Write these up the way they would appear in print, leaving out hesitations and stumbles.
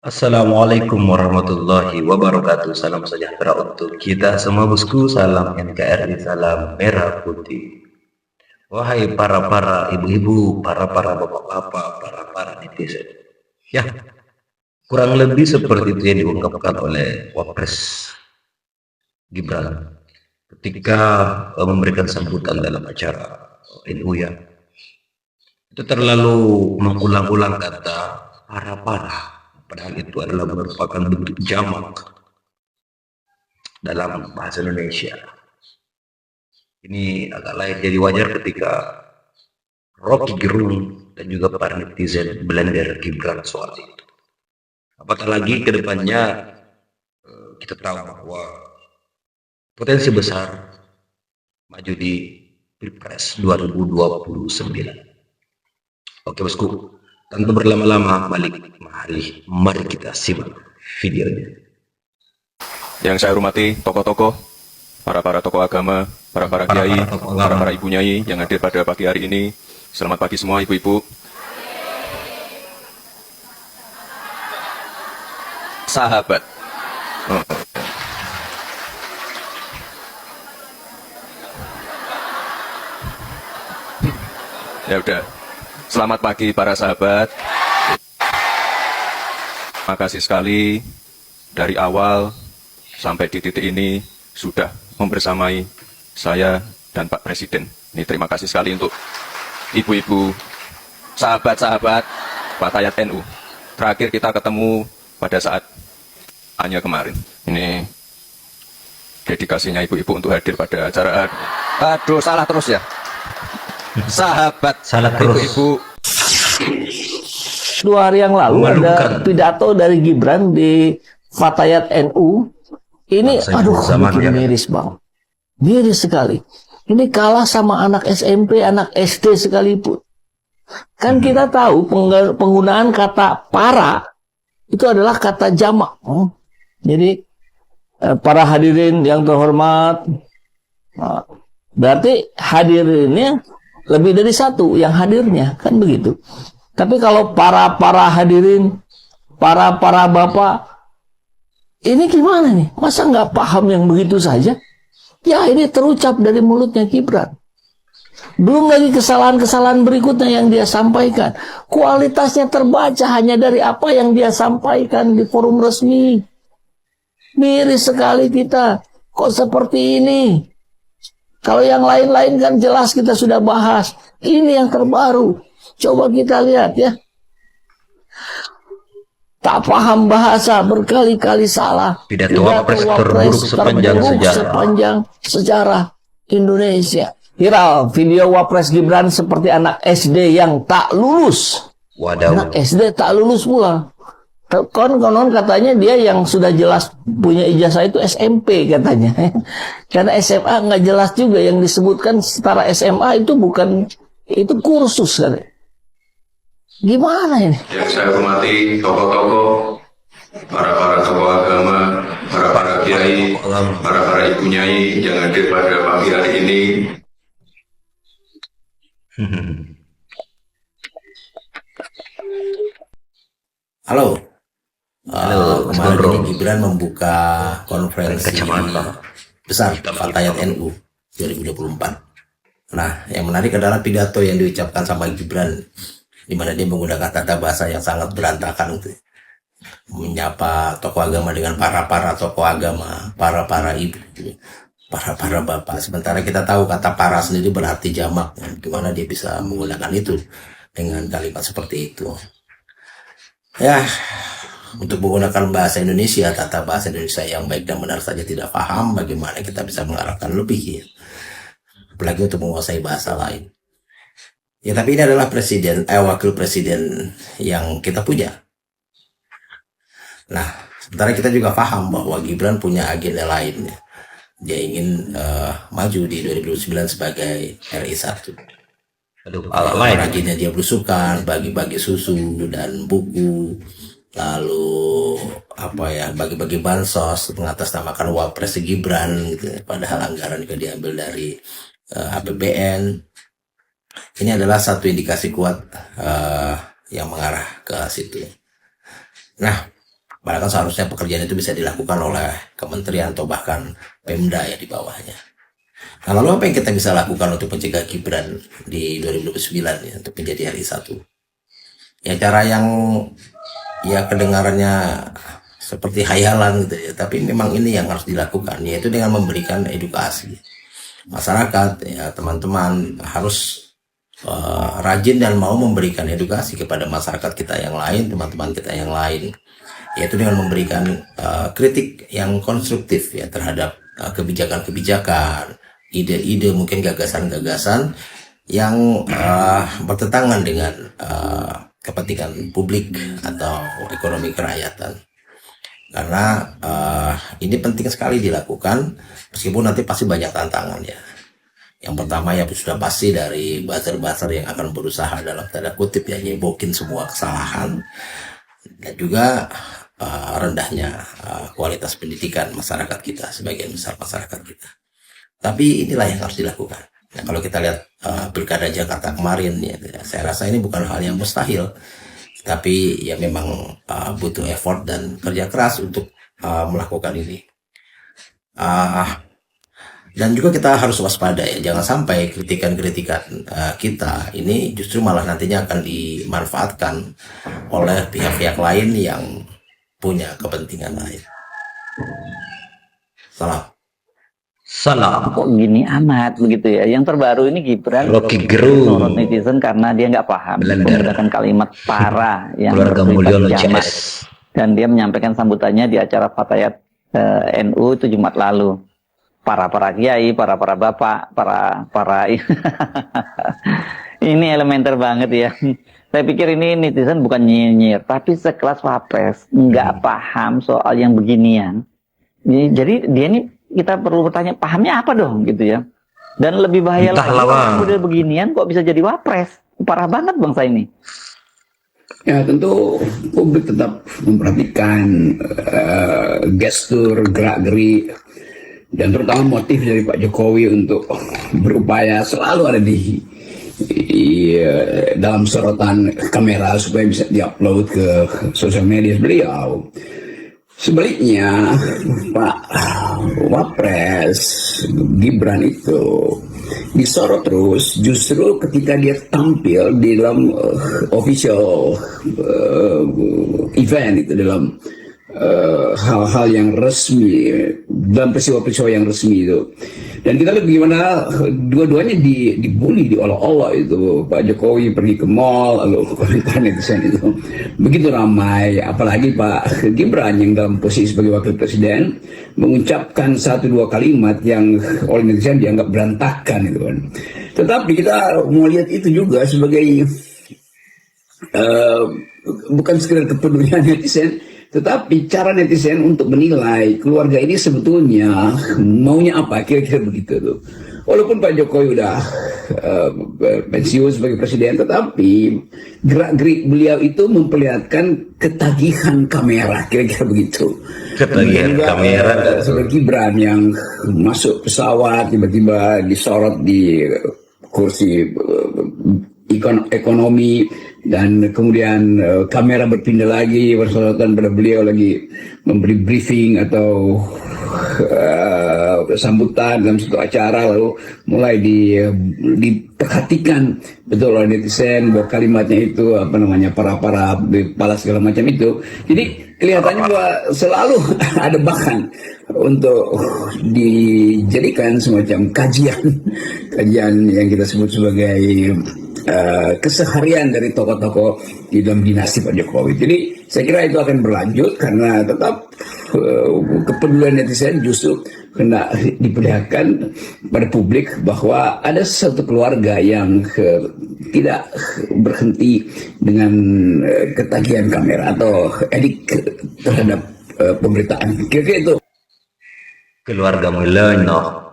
Assalamualaikum warahmatullahi wabarakatuh. Salam sejahtera untuk kita semua bosku. Salam NKRI, salam merah putih. Wahai para ibu-ibu, para bapak-bapak, para netizen. Ya, kurang lebih seperti itu yang diungkapkan oleh Wapres Gibran ketika memberikan sambutan dalam acara NU ya. Itu terlalu mengulang-ulang kata para, padahal itu adalah merupakan bentuk jamak dalam bahasa Indonesia. Ini agak lain, jadi wajar ketika Rocky Gerung dan juga para netizen blender Gibran soal itu. Apatah lagi ke depannya kita tahu bahwa potensi besar maju di Pilpres 2029. Oke bosku, tanpa berlama-lama, mari kita simak videonya. Yang saya hormati tokoh-tokoh, para tokoh agama, para kiai, para ibu nyai yang hadir pada pagi hari ini. Selamat pagi semua ibu-ibu. Sahabat. Oh. Ya udah. Selamat pagi para sahabat. Terima kasih sekali dari awal sampai di titik ini sudah membersamai saya dan Pak Presiden. Ini terima kasih sekali untuk ibu-ibu, sahabat-sahabat Fatayat NU. Terakhir kita ketemu pada saat hanya kemarin. Ini dedikasinya ibu-ibu untuk hadir pada acara. Aduh, salah terus ya. Sahabat, salah terus. Ibu-ibu. 2 hari yang lalu ada pidato dari Gibran di Fatayat NU. Ini aduh bikin miris bang, miris sekali. Ini kalah sama anak SMP, anak SD sekalipun. Kan kita tahu penggunaan kata para itu adalah kata jamak. Jadi para hadirin yang terhormat, berarti hadirinnya lebih dari satu yang hadirnya, kan begitu. Tapi kalau para hadirin, para bapak, ini gimana nih? Masa nggak paham yang begitu saja? Ya ini terucap dari mulutnya Gibran. Belum lagi kesalahan-kesalahan berikutnya yang dia sampaikan. Kualitasnya terbaca hanya dari apa yang dia sampaikan di forum resmi. Miris sekali kita. Kok seperti ini? Kalau yang lain-lain kan jelas kita sudah bahas. Ini yang terbaru. Coba kita lihat ya. Tak paham bahasa, berkali-kali salah. Pidato Wapres terburuk sepanjang sejarah Indonesia. Viral video Wapres Gibran seperti anak SD yang tak lulus. Waduh. Anak SD tak lulus pula. Konon katanya dia yang sudah jelas punya ijazah itu SMP katanya. Karena SMA nggak jelas juga, yang disebutkan setara SMA itu bukan, itu kursus kan. Gimana ini? Yang saya hormati tokoh-tokoh, para tokoh agama, para kiai, para ibu nyai yang hadir pada pagi hari ini. Halo. Kemarin ini Gibran membuka konferensi besar Fatayat NU 2024. Nah, yang menarik adalah pidato yang diucapkan sama Gibran, di mana dia menggunakan tata bahasa yang sangat berantakan itu, menyapa tokoh agama dengan para tokoh agama, para ibu, para bapak. Sementara kita tahu kata para sendiri berarti jamak. Gimana dia bisa menggunakan itu dengan kalimat seperti itu? Ya, untuk menggunakan bahasa Indonesia, tata bahasa Indonesia yang baik dan benar saja tidak paham, bagaimana kita bisa mengarahkan lebih ya? Apalagi untuk menguasai bahasa lain. Ya, tapi ini adalah wakil presiden yang kita punya. Nah, sementara kita juga paham bahwa Gibran punya agenda lain. Dia ingin maju di 2029 sebagai RI 1. Akhirnya dia berusukan, bagi-bagi susu dan buku, lalu bagi-bagi bansos, mengatasnamakan Wapres Gibran gitu. Padahal anggaran juga diambil dari APBN. Ini adalah satu indikasi kuat yang mengarah ke situ. Nah, Padahal kan seharusnya pekerjaan itu bisa dilakukan oleh kementerian atau bahkan Pemda ya di bawahnya. Nah, lalu apa yang kita bisa lakukan untuk mencegah Gibran di 2029 ya, untuk menjadi RI 1? Ya cara yang ya kedengarannya seperti hayalan gitu ya, tapi memang ini yang harus dilakukan, yaitu dengan memberikan edukasi. Masyarakat ya, teman-teman harus rajin dan mau memberikan edukasi kepada masyarakat kita yang lain, teman-teman kita yang lain, yaitu dengan memberikan kritik yang konstruktif ya terhadap kebijakan-kebijakan, ide-ide, mungkin gagasan-gagasan yang bertentangan dengan kepentingan publik atau ekonomi kerakyatan. Karena ini penting sekali dilakukan, meskipun nanti pasti banyak tantangan ya. Yang pertama ya sudah pasti dari buzzer-buzzer yang akan berusaha dalam tanda kutip ya nyebokin semua kesalahan, dan juga rendahnya kualitas pendidikan masyarakat kita, sebagian besar masyarakat kita. Tapi inilah yang harus dilakukan. Nah, kalau kita lihat pilkada Jakarta kemarin ya, saya rasa ini bukan hal yang mustahil, tapi ya memang butuh effort dan kerja keras untuk melakukan ini. Dan juga kita harus waspada ya, jangan sampai kritikan-kritikan kita ini justru malah nantinya akan dimanfaatkan oleh pihak-pihak lain yang punya kepentingan lain. Salam. Kok gini amat begitu ya. Yang terbaru ini Gibran Rocky Gerung. menurut netizen karena dia nggak paham Blender. menggunakan kalimat para yang Keluarga bersifat Mulyono jamak. CS. Dan dia menyampaikan sambutannya di acara Fatayat NU itu Jumat lalu. Para kiai, para bapak, para ini elementer banget ya. Saya pikir ini netizen bukan nyinyir, tapi sekelas Wapres nggak paham soal yang beginian. Jadi dia ini kita perlu bertanya, pahamnya apa dong gitu ya. Dan lebih bahaya lagi, model beginian kok bisa jadi Wapres. Parah banget bangsa ini. Ya tentu publik tetap memperhatikan gestur, gerak-gerik, dan terutama motif dari Pak Jokowi untuk berupaya selalu ada di dalam sorotan kamera supaya bisa diupload ke sosial media beliau. Sebaliknya Pak Wapres Gibran itu disorot terus justru ketika dia tampil di dalam official event itu, dalam hal-hal yang resmi, dalam peristiwa-peristiwa yang resmi itu. Dan kita lihat bagaimana dua-duanya dibully, diolok-olok itu. Pak Jokowi pergi ke mall, lalu komentar netizen itu begitu ramai. Apalagi Pak Gibran yang dalam posisi sebagai wakil presiden mengucapkan 1-2 kalimat yang oleh netizen dianggap berantakan itu kan. Tetapi kita mau lihat itu juga sebagai bukan sekedar kepedulian netizen, tetapi cara netizen untuk menilai keluarga ini sebetulnya maunya apa, kira-kira begitu tuh. Walaupun Pak Jokowi udah pensiun sebagai presiden, tetapi gerak-gerik beliau itu memperlihatkan ketagihan kamera, kira-kira begitu. Ketagihan kamera. Seperti Gibran yang masuk pesawat tiba-tiba disorot di kursi ekonomi, dan kemudian kamera berpindah lagi bersorotan pada beliau lagi memberi briefing atau sambutan dalam satu acara, lalu mulai diperhatikan betul oleh netizen bahwa kalimatnya itu para palas segala macam itu. Jadi kelihatannya bahwa selalu ada bahan untuk dijadikan semacam kajian yang kita sebut sebagai keseharian dari tokoh-tokoh di dalam dinasti Pak Jokowi. Jadi saya kira itu akan berlanjut karena tetap kepedulian netizen justru hendak diperlihatkan pada publik bahwa ada satu keluarga yang tidak berhenti dengan ketagihan kamera atau edik terhadap pemberitaan. Kira-kira itu. Keluarga Mulyono.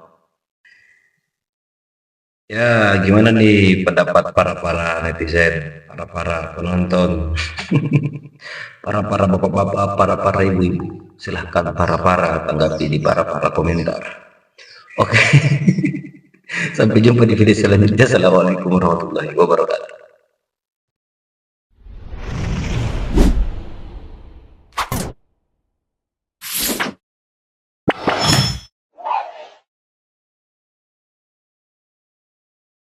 Ya, gimana nih pendapat para netizen, para penonton, para bapak-bapak, para ibu-ibu? Silahkan para tanggapi di para komentar. Oke. Sampai jumpa di video selanjutnya. Assalamualaikum warahmatullahi wabarakatuh.